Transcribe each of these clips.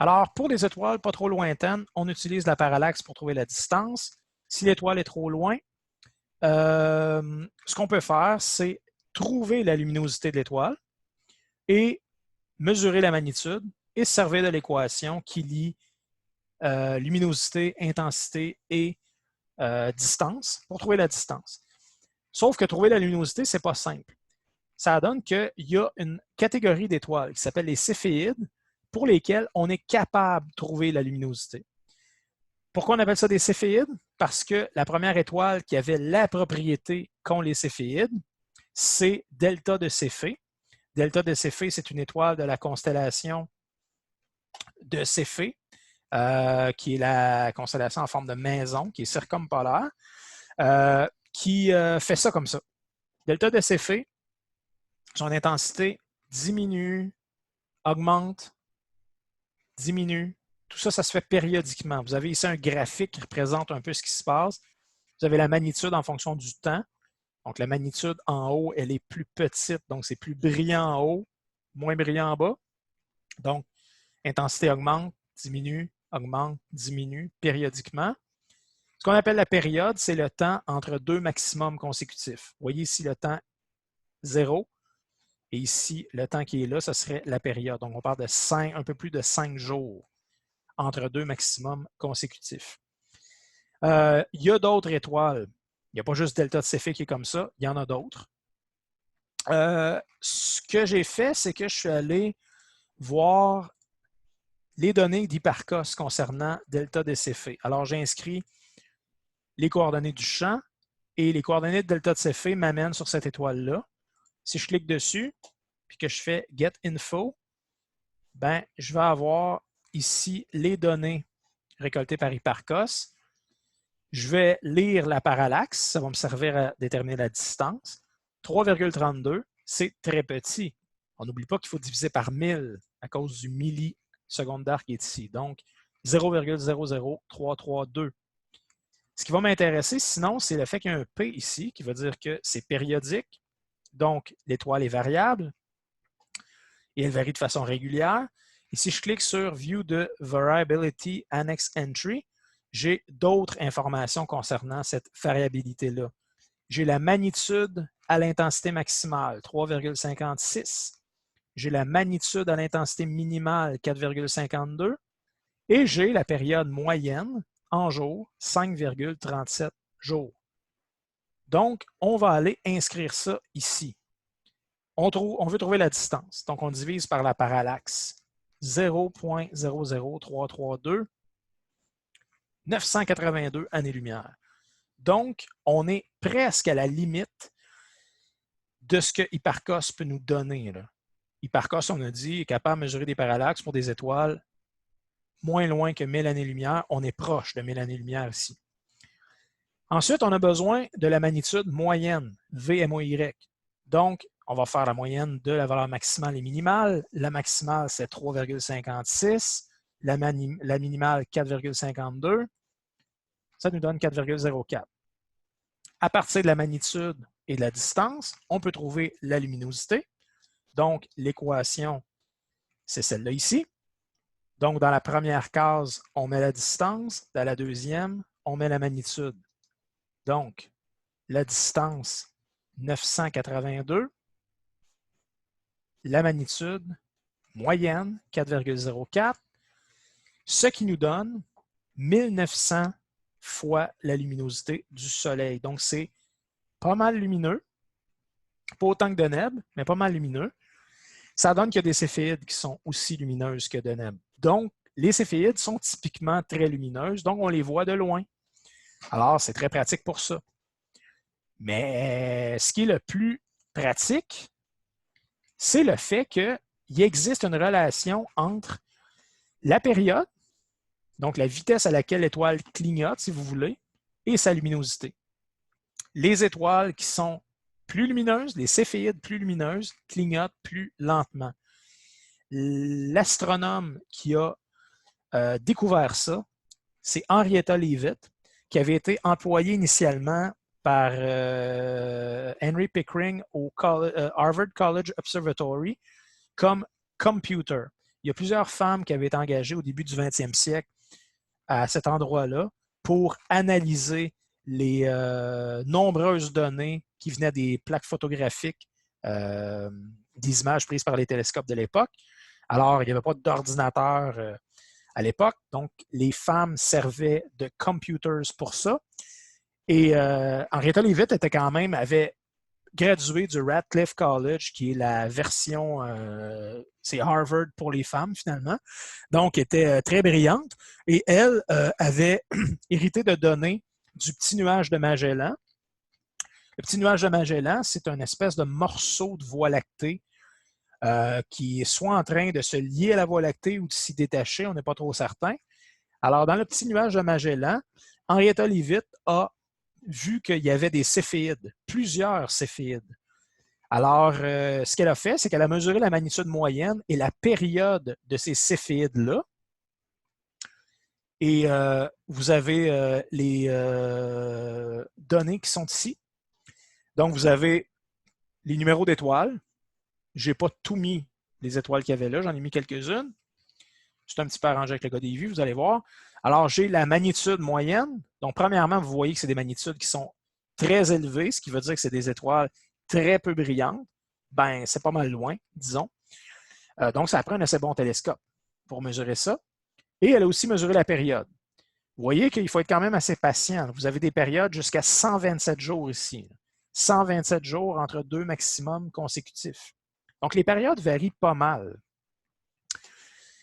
Alors, pour les étoiles pas trop lointaines, on utilise la parallaxe pour trouver la distance. Si l'étoile est trop loin, ce qu'on peut faire, c'est trouver la luminosité de l'étoile et mesurer la magnitude et se servir de l'équation qui lie luminosité, intensité et distance pour trouver la distance. Sauf que trouver la luminosité, ce n'est pas simple. Ça donne qu'il y a une catégorie d'étoiles qui s'appelle les céphéides pour lesquelles on est capable de trouver la luminosité. Pourquoi on appelle ça des céphéides? Parce que la première étoile qui avait la propriété qu'ont les céphéides, c'est Delta de Céphée. Delta de Céphée, c'est une étoile de la constellation de Céphée, qui est la constellation en forme de maison, qui est circumpolaire, qui fait ça comme ça. Delta de Céphée, son intensité diminue, augmente, diminue. Tout ça, ça se fait périodiquement. Vous avez ici un graphique qui représente un peu ce qui se passe. Vous avez la magnitude en fonction du temps. Donc, la magnitude en haut, elle est plus petite. Donc, c'est plus brillant en haut, moins brillant en bas. Donc, intensité augmente, diminue, augmente, diminue périodiquement. Ce qu'on appelle la période, c'est le temps entre deux maximums consécutifs. Vous voyez ici le temps 0. Et ici, le temps qui est là, ce serait la période. Donc, on parle de un peu plus de 5 jours entre deux maximums consécutifs. Il y a d'autres étoiles. Il n'y a pas juste Delta de Céphée qui est comme ça. Il y en a d'autres. Ce que j'ai fait, c'est que je suis allé voir les données d'Hipparcos concernant Delta de Céphée. Alors, j'ai inscrit les coordonnées du champ et les coordonnées de Delta de Céphée m'amènent sur cette étoile-là. Si je clique dessus puis que je fais Get Info, ben, je vais avoir ici les données récoltées par Hipparcos. Je vais lire la parallaxe, ça va me servir à déterminer la distance. 3,32, c'est très petit. On n'oublie pas qu'il faut diviser par 1000 à cause du milliseconde d'arc qui est ici. Donc, 0,00332. Ce qui va m'intéresser, sinon, c'est le fait qu'il y a un P ici, qui veut dire que c'est périodique. Donc, l'étoile est variable et elle varie de façon régulière. Et si je clique sur View the Variability Annex Entry, j'ai d'autres informations concernant cette variabilité-là. J'ai la magnitude à l'intensité maximale, 3,56. J'ai la magnitude à l'intensité minimale, 4,52. Et j'ai la période moyenne en jours, 5,37 jours. Donc, on va aller inscrire ça ici. On veut trouver la distance. Donc, on divise par la parallaxe. 0,00332, 982 années-lumière. Donc, on est presque à la limite de ce que Hipparcos peut nous donner. Là. Hipparcos, on a dit, est capable de mesurer des parallaxes pour des étoiles moins loin que 1000 années-lumière. On est proche de 1000 années-lumière ici. Ensuite, on a besoin de la magnitude moyenne, VMOY. Donc, on va faire la moyenne de la valeur maximale et minimale. La maximale, c'est 3,56. La minimale, 4,52. Ça nous donne 4,04. À partir de la magnitude et de la distance, on peut trouver la luminosité. Donc, l'équation, c'est celle-là ici. Donc, dans la première case, on met la distance. Dans la deuxième, on met la magnitude. Donc, la distance, 982. La magnitude moyenne, 4,04. Ce qui nous donne 1900 fois la luminosité du Soleil. Donc, c'est pas mal lumineux. Pas autant que Deneb, mais pas mal lumineux. Ça donne qu'il y a des céphéides qui sont aussi lumineuses que Deneb. Donc, les céphéides sont typiquement très lumineuses, donc on les voit de loin. Alors, c'est très pratique pour ça. Mais ce qui est le plus pratique, c'est le fait qu'il existe une relation entre la période, donc la vitesse à laquelle l'étoile clignote, si vous voulez, et sa luminosité. Les étoiles qui sont plus lumineuses, les céphéides plus lumineuses, clignotent plus lentement. L'astronome qui a découvert ça, c'est Henrietta Leavitt, qui avait été employée initialement par Henry Pickering au Harvard College Observatory comme computer. il y a plusieurs femmes qui avaient été engagées au début du 20e siècle à cet endroit-là pour analyser les nombreuses données qui venaient des plaques photographiques des images prises par les télescopes de l'époque. Alors, il n'y avait pas d'ordinateur à l'époque, donc les femmes servaient de computers pour ça. Et Henrietta Leavitt avait gradué du Radcliffe College, qui est la version, c'est Harvard pour les femmes finalement, donc était très brillante. Et elle avait hérité de données du petit nuage de Magellan. Le petit nuage de Magellan, c'est une espèce de morceau de Voie lactée qui est soit en train de se lier à la Voie lactée ou de s'y détacher, on n'est pas trop certain. Alors, dans le petit nuage de Magellan, Henrietta Leavitt a vu qu'il y avait des céphéides, plusieurs céphéides. Alors, ce qu'elle a fait, c'est qu'elle a mesuré la magnitude moyenne et la période de ces céphéides-là. Et vous avez les données qui sont ici. Donc, vous avez les numéros d'étoiles. Je n'ai pas tout mis les étoiles qu'il y avait là, j'en ai mis quelques-unes. C'est un petit peu arrangé avec le code des vues, vous allez voir. Alors, j'ai la magnitude moyenne. Donc, premièrement, vous voyez que c'est des magnitudes qui sont très élevées, ce qui veut dire que c'est des étoiles très peu brillantes. Ben, c'est pas mal loin, disons. Donc, ça prend un assez bon télescope pour mesurer ça. Et elle a aussi mesuré la période. Vous voyez qu'il faut être quand même assez patient. Vous avez des périodes jusqu'à 127 jours ici. 127 jours entre deux maximums consécutifs. Donc, les périodes varient pas mal.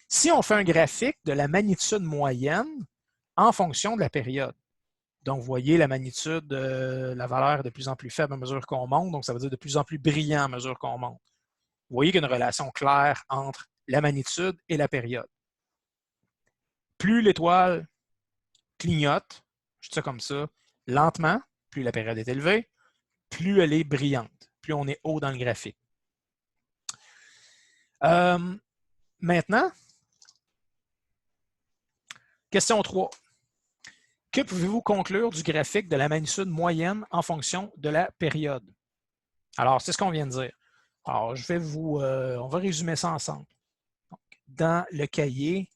Si on fait un graphique de la magnitude moyenne en fonction de la période, donc vous voyez la magnitude, la valeur est de plus en plus faible à mesure qu'on monte, donc ça veut dire de plus en plus brillant à mesure qu'on monte. Vous voyez qu'il y a une relation claire entre la magnitude et la période. Plus l'étoile clignote, je dis ça comme ça, lentement, plus la période est élevée, plus elle est brillante, plus on est haut dans le graphique. Maintenant, question 3. Que pouvez-vous conclure du graphique de la magnitude moyenne en fonction de la période? Alors, c'est ce qu'on vient de dire. Alors, on va résumer ça ensemble. Donc, dans le cahier,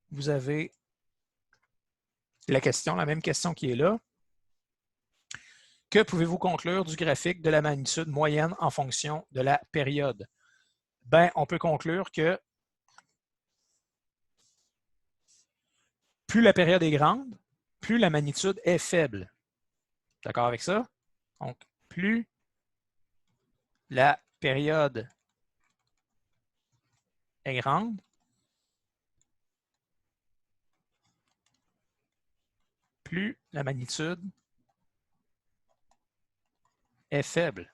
vous avez la même question qui est là. Que pouvez-vous conclure du graphique de la magnitude moyenne en fonction de la période? Ben, on peut conclure que plus la période est grande, plus la magnitude est faible. D'accord avec ça? Donc, plus la période est grande, plus la magnitude est faible.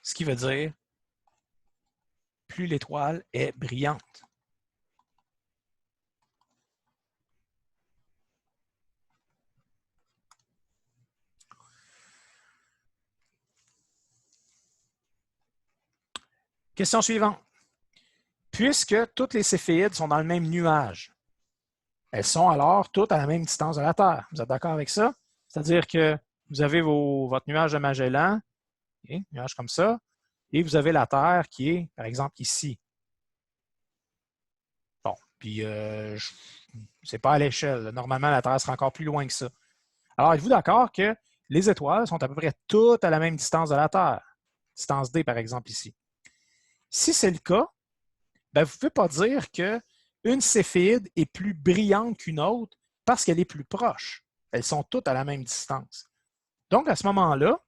Ce qui veut dire plus l'étoile est brillante. Question suivante. Puisque toutes les céphéides sont dans le même nuage, elles sont alors toutes à la même distance de la Terre. Vous êtes d'accord avec ça? C'est-à-dire que vous avez votre nuage de Magellan, un nuage comme ça, et vous avez la Terre qui est, par exemple, ici. Bon, puis c'est pas à l'échelle. Normalement, la Terre sera encore plus loin que ça. Alors, êtes-vous d'accord que les étoiles sont à peu près toutes à la même distance de la Terre? Distance D, par exemple, ici. Si c'est le cas, ben, vous ne pouvez pas dire qu'une céphéide est plus brillante qu'une autre parce qu'elle est plus proche. Elles sont toutes à la même distance. Donc, à ce moment-là,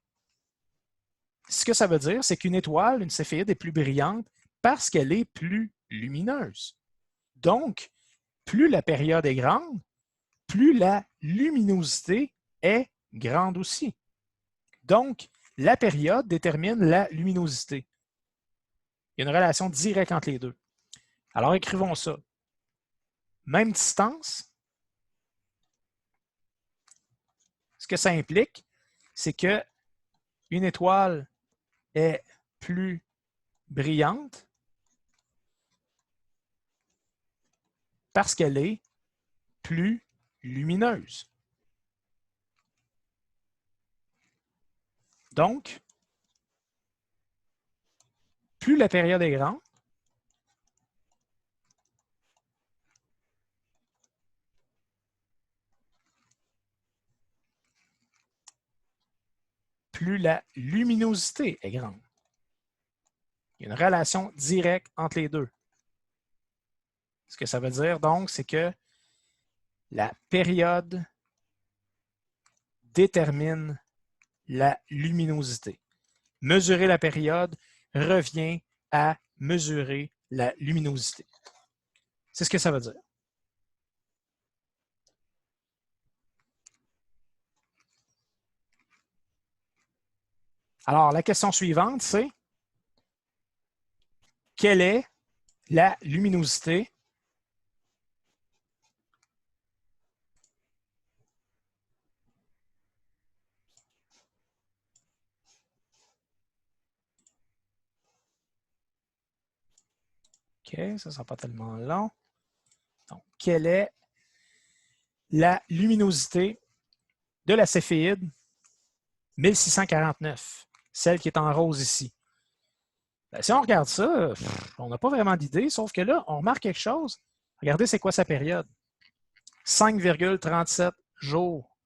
ce que ça veut dire, c'est qu'une étoile, une céphéide, est plus brillante parce qu'elle est plus lumineuse. Donc, plus la période est grande, plus la luminosité est grande aussi. Donc, la période détermine la luminosité. Il y a une relation directe entre les deux. Alors, écrivons ça. Même distance. Ce que ça implique, c'est qu'une étoile est plus brillante parce qu'elle est plus lumineuse. Donc, plus la période est grande, plus la luminosité est grande. Il y a une relation directe entre les deux. Ce que ça veut dire, donc, c'est que la période détermine la luminosité. Mesurer la période revient à mesurer la luminosité. C'est ce que ça veut dire. Alors, la question suivante, c'est quelle est la luminosité OK, ça ne sera pas tellement long. Donc, quelle est la luminosité de la céphéide 1649, celle qui est en rose ici? Ben, si on regarde ça, on n'a pas vraiment d'idée, sauf que là, on remarque quelque chose. Regardez, c'est quoi sa période? 5,37 jours.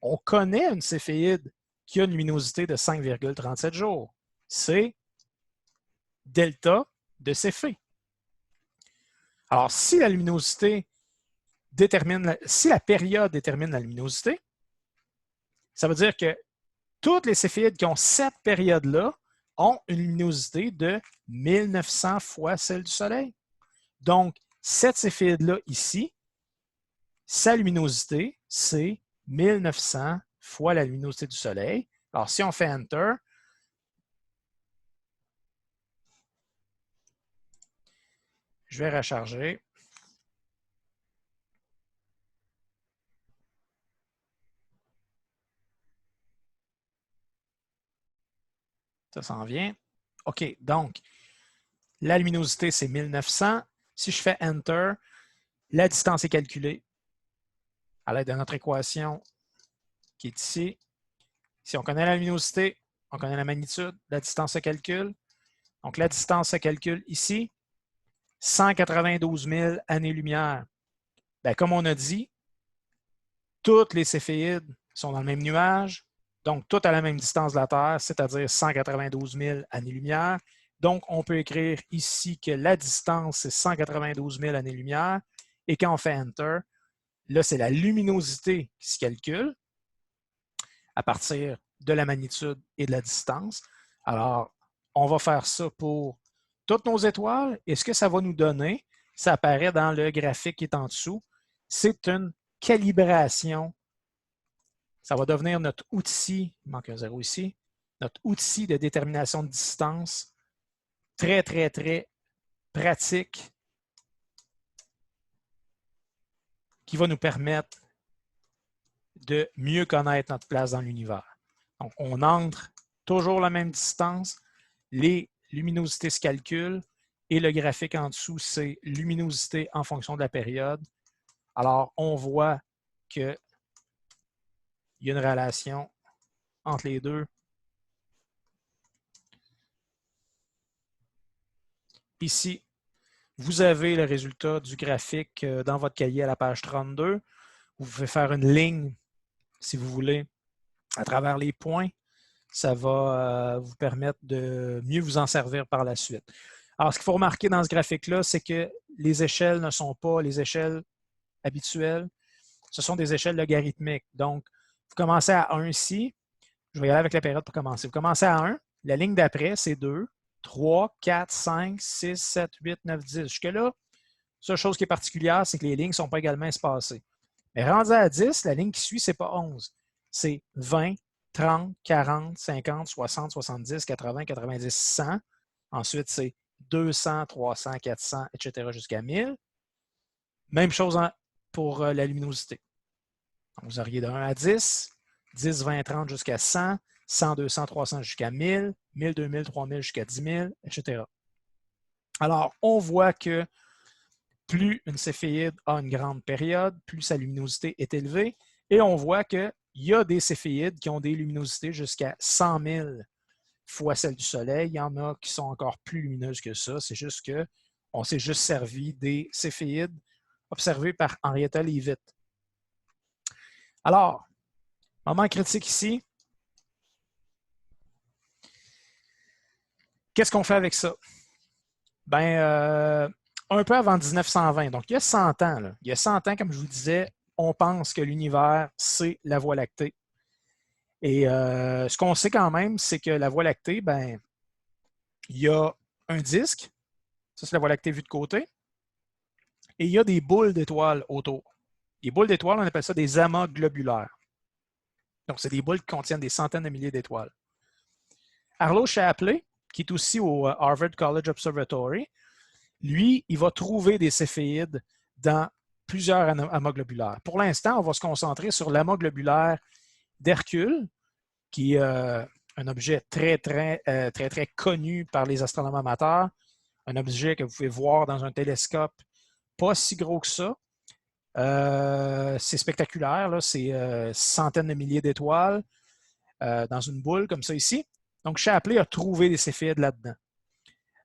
On connaît une céphéide qui a une luminosité de 5,37 jours. C'est delta de Céphée. Alors, si la luminosité détermine, si la période détermine la luminosité, ça veut dire que toutes les céphéides qui ont cette période-là ont une luminosité de 1900 fois celle du Soleil. Donc, cette céphéide-là ici, sa luminosité, c'est 1900 fois la luminosité du Soleil. Alors, si on fait Enter, je vais recharger. Ça s'en vient. OK, donc, la luminosité, c'est 1900. Si je fais Enter, la distance est calculée à l'aide de notre équation qui est ici. Si on connaît la luminosité, on connaît la magnitude, la distance se calcule. Donc, la distance se calcule ici, 192 000 années-lumière. Bien, comme on a dit, toutes les céphéides sont dans le même nuage, donc toutes à la même distance de la Terre, c'est-à-dire 192 000 années-lumière. Donc, on peut écrire ici que la distance, c'est 192 000 années-lumière. Et quand on fait Enter, là, c'est la luminosité qui se calcule à partir de la magnitude et de la distance. Alors, on va faire ça pour toutes nos étoiles. Et ce que ça va nous donner, ça apparaît dans le graphique qui est en dessous, c'est une calibration. Ça va devenir notre outil, il manque un zéro ici, notre outil de détermination de distance très, très, très pratique qui va nous permettre de mieux connaître notre place dans l'univers. Donc, on entre toujours la même distance, les luminosités se calculent et le graphique en dessous, c'est luminosité en fonction de la période. Alors, on voit qu'il y a une relation entre les deux. Ici, vous avez le résultat du graphique dans votre cahier à la page 32. Vous pouvez faire une ligne, si vous voulez, à travers les points. Ça va vous permettre de mieux vous en servir par la suite. Alors, ce qu'il faut remarquer dans ce graphique-là, c'est que les échelles ne sont pas les échelles habituelles. Ce sont des échelles logarithmiques. Donc, vous commencez à 1 ici. Je vais y aller avec la période pour commencer. Vous commencez à 1. La ligne d'après, c'est 2, 3, 4, 5, 6, 7, 8, 9, 10. Jusque-là, la seule chose qui est particulière, c'est que les lignes ne sont pas également espacées. Mais rendu à 10, la ligne qui suit, ce n'est pas 11. C'est 20, 30, 40, 50, 60, 70, 80, 90, 100. Ensuite, c'est 200, 300, 400, etc. jusqu'à 1000. Même chose pour la luminosité. Donc, vous auriez de 1 à 10, 10, 20, 30 jusqu'à 100, 100, 200, 300 jusqu'à 1000, 1000, 2000, 3000 jusqu'à 10 000, etc. Alors, on voit que plus une céphéide a une grande période, plus sa luminosité est élevée. Et on voit qu'il y a des céphéides qui ont des luminosités jusqu'à 100 000 fois celle du Soleil. Il y en a qui sont encore plus lumineuses que ça. C'est juste qu'on s'est juste servi des céphéides observées par Henrietta Leavitt. Alors, moment critique ici. Qu'est-ce qu'on fait avec ça? Ben, un peu avant 1920, donc il y a 100 ans, là. Il y a 100 ans, comme je vous disais, on pense que l'univers, c'est la Voie lactée. Et ce qu'on sait quand même, c'est que la Voie lactée, ben, il y a un disque, ça c'est la Voie lactée vue de côté, et il y a des boules d'étoiles autour. Les boules d'étoiles, on appelle ça des amas globulaires. Donc, c'est des boules qui contiennent des centaines de milliers d'étoiles. Arlo Shapley, qui est aussi au Harvard College Observatory, lui, il va trouver des céphéides dans plusieurs amas globulaires. Pour l'instant, on va se concentrer sur l'amas globulaire d'Hercule, qui est un objet très connu par les astronomes amateurs, un objet que vous pouvez voir dans un télescope pas si gros que ça. C'est spectaculaire, c'est centaines de milliers d'étoiles dans une boule comme ça ici. Donc, Shapley a trouvé des céphéides là-dedans.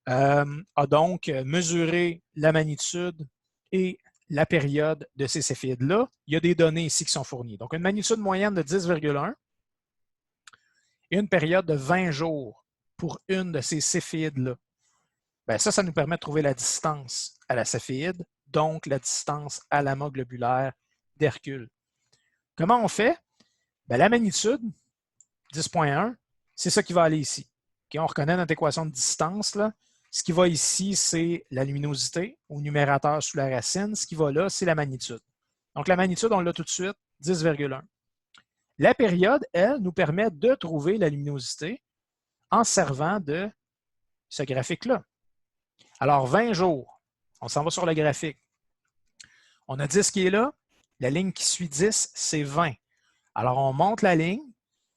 A donc mesuré la magnitude et la période de ces céphéides-là. Il y a des données ici qui sont fournies. Donc, une magnitude moyenne de 10,1 et une période de 20 jours pour une de ces céphéides-là. Ben ça nous permet de trouver la distance à la céphéide, donc la distance à l'amas globulaire d'Hercule. Comment on fait? Ben, la magnitude, 10,1, c'est ça qui va aller ici. Okay, on reconnaît notre équation de distance, là. Ce qui va ici, c'est la luminosité au numérateur sous la racine. Ce qui va là, c'est la magnitude. Donc, la magnitude, on l'a tout de suite, 10,1. La période, elle, nous permet de trouver la luminosité en servant de ce graphique-là. Alors, 20 jours, on s'en va sur le graphique. On a 10 qui est là. La ligne qui suit 10, c'est 20. Alors, on monte la ligne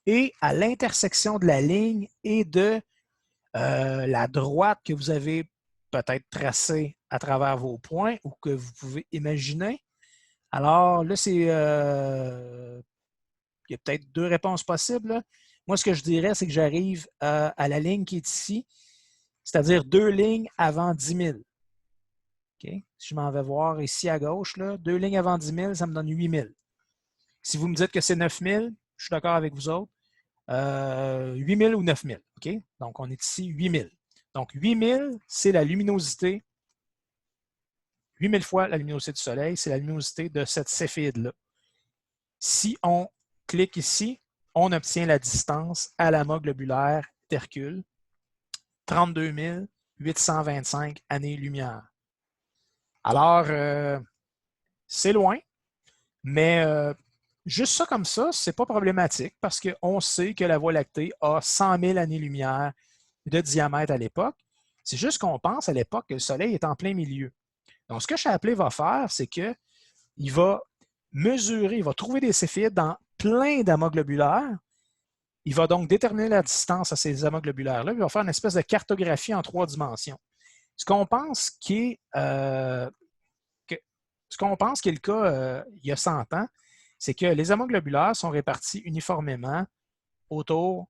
et à l'intersection de la ligne et de la droite que vous avez peut-être tracée à travers vos points ou que vous pouvez imaginer. Alors, là, il y a peut-être deux réponses possibles, là. Moi, ce que je dirais, c'est que j'arrive à la ligne qui est ici, c'est-à-dire 2 lignes avant 10 000. Okay? Si je m'en vais voir ici à gauche, là, 2 lignes avant 10 000, ça me donne 8 000. Si vous me dites que c'est 9 000, je suis d'accord avec vous autres. 8 000 ou 9 000. Okay? Donc, on est ici 8 000. Donc, 8 000, c'est la luminosité. 8 000 fois la luminosité du Soleil, c'est la luminosité de cette céphéide-là. Si on clique ici, on obtient la distance à l'amas globulaire d'Hercule, 32 825 années-lumière. Alors, c'est loin, mais juste ça comme ça, c'est pas problématique parce qu'on sait que la Voie lactée a 100 000 années-lumière de diamètre à l'époque. C'est juste qu'on pense à l'époque que le Soleil est en plein milieu. Donc, ce que Shapley va faire, c'est qu'il va mesurer, il va trouver des céphéides dans plein d'amas globulaires. Il va donc déterminer la distance à ces amas globulaires-là. Il va faire une espèce de cartographie en 3 dimensions. Ce qu'on pense qui est, le cas il y a 100 ans, c'est que les amas globulaires sont répartis uniformément autour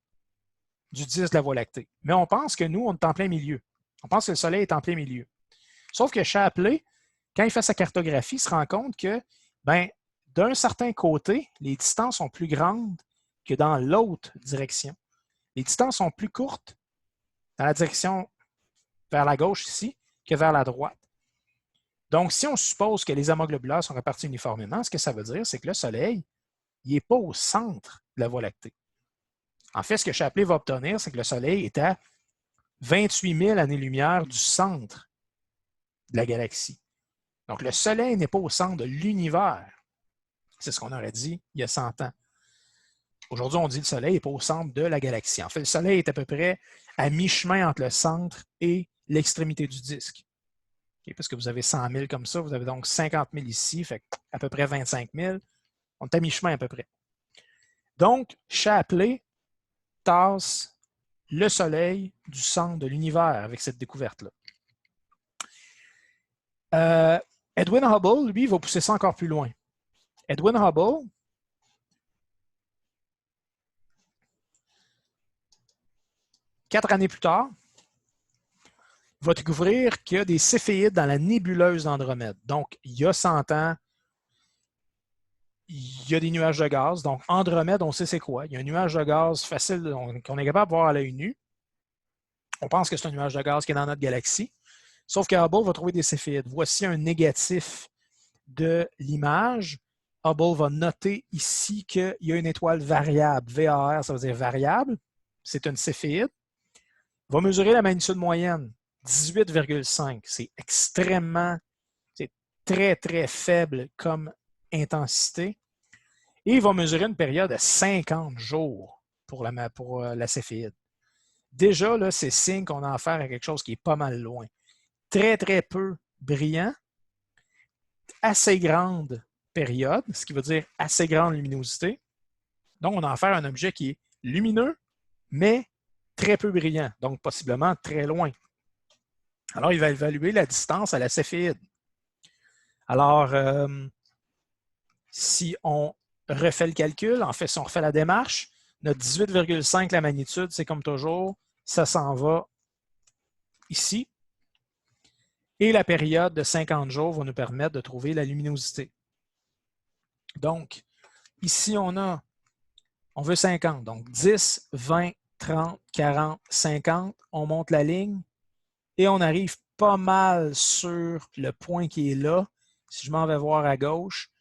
du disque de la Voie lactée. Mais on pense que nous, on est en plein milieu. On pense que le Soleil est en plein milieu. Sauf que Shapley, quand il fait sa cartographie, il se rend compte que, d'un certain côté, les distances sont plus grandes que dans l'autre direction. Les distances sont plus courtes dans la direction vers la gauche ici que vers la droite. Donc, si on suppose que les amas globulaires sont répartis uniformément, ce que ça veut dire, c'est que le Soleil, il n'est pas au centre de la Voie lactée. En fait, ce que Shapley va obtenir, c'est que le Soleil est à 28 000 années-lumière du centre de la galaxie. Donc, le Soleil n'est pas au centre de l'univers. C'est ce qu'on aurait dit il y a 100 ans. Aujourd'hui, on dit que le Soleil n'est pas au centre de la galaxie. En fait, le Soleil est à peu près à mi-chemin entre le centre et l'extrémité du disque. Okay? Parce que vous avez 100 000 comme ça, vous avez donc 50 000 ici, fait à peu près 25 000. On est à mi-chemin à peu près. Donc, Shapley tasse le Soleil du centre de l'univers avec cette découverte-là. Edwin Hubble, lui, va pousser ça encore plus loin. Edwin Hubble, 4 années plus tard, va découvrir qu'il y a des céphéides dans la nébuleuse d'Andromède. Donc, il y a 100 ans, il y a des nuages de gaz. Donc, Andromède, on sait c'est quoi. Il y a un nuage de gaz facile qu'on est capable de voir à l'œil nu. On pense que c'est un nuage de gaz qui est dans notre galaxie. Sauf que Hubble va trouver des céphéides. Voici un négatif de l'image. Hubble va noter ici qu'il y a une étoile variable. VAR, ça veut dire variable. C'est une céphéide. Il va mesurer la magnitude moyenne, 18,5. C'est très, très faible comme intensité. Et il va mesurer une période de 50 jours pour la céphéide. Déjà, là, c'est signe qu'on a affaire à quelque chose qui est pas mal loin. Très, très peu brillant, assez grande période, ce qui veut dire assez grande luminosité. Donc, on a affaire à un objet qui est lumineux, mais très peu brillant, donc possiblement très loin. Alors, il va évaluer la distance à la céphéide. Alors, si on refait le calcul, en fait, si on refait la démarche, notre 18,5, la magnitude, c'est comme toujours, ça s'en va ici. Et la période de 50 jours va nous permettre de trouver la luminosité. Donc, ici, on veut 50. Donc, 10, 20, 30, 40, 50. On monte la ligne et on arrive pas mal sur le point qui est là. Si je m'en vais voir à gauche,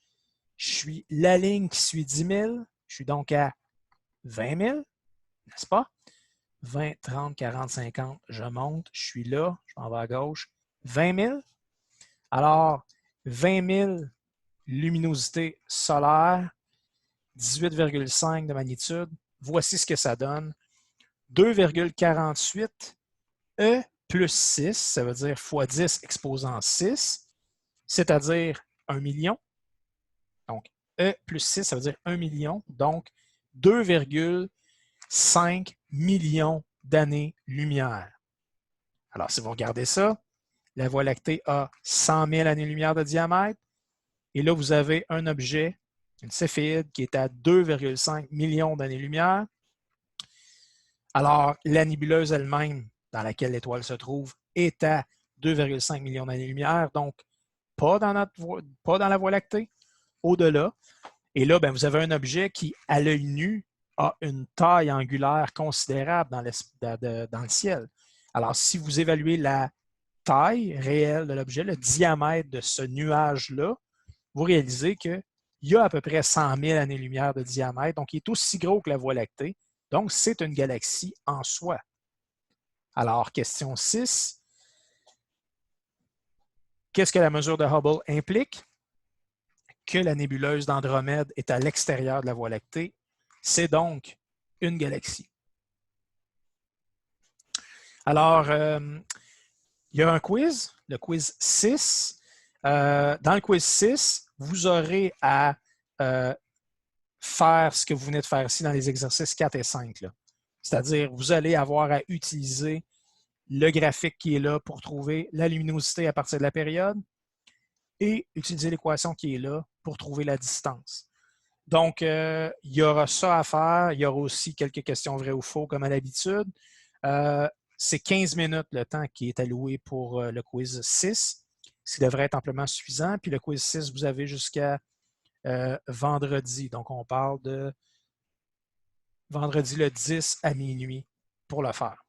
je suis la ligne qui suit 10 000. Je suis donc à 20 000, n'est-ce pas? 20, 30, 40, 50. Je monte. Je suis là. Je m'en vais à gauche. 20 000. Alors, 20 000 luminosité solaire, 18,5 de magnitude. Voici ce que ça donne. 2,48 E plus 6, ça veut dire fois 10 exposant 6, c'est-à-dire 1 million. Donc, E plus 6, ça veut dire 1 million. Donc, 2,5 millions d'années-lumière. Alors, si vous regardez ça, la Voie lactée a 100 000 années-lumière de diamètre. Et là, vous avez un objet, une céphéide, qui est à 2,5 millions d'années-lumière. Alors, la nébuleuse elle-même, dans laquelle l'étoile se trouve, est à 2,5 millions d'années-lumière, donc pas dans la Voie lactée, au-delà. Et là, bien, vous avez un objet qui, à l'œil nu, a une taille angulaire considérable dans le ciel. Alors, si vous évaluez la taille réelle de l'objet, le diamètre de ce nuage-là, vous réalisez qu'il y a à peu près 100 000 années-lumière de diamètre, donc il est aussi gros que la Voie lactée. Donc, c'est une galaxie en soi. Alors, question 6. Qu'est-ce que la mesure de Hubble implique? Que la nébuleuse d'Andromède est à l'extérieur de la Voie lactée. C'est donc une galaxie. Alors, il y a un quiz, le quiz 6. Dans le quiz 6, vous aurez à faire ce que vous venez de faire ici dans les exercices 4 et 5. C'est-à-dire, vous allez avoir à utiliser le graphique qui est là pour trouver la luminosité à partir de la période et utiliser l'équation qui est là pour trouver la distance. Donc, il y aura ça à faire. Il y aura aussi quelques questions vraies ou faux, comme à l'habitude. C'est 15 minutes le temps qui est alloué pour le quiz 6, ce qui devrait être amplement suffisant. Puis le quiz 6, vous avez jusqu'à vendredi. Donc, on parle de vendredi le 10 à minuit pour le faire.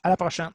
À la prochaine.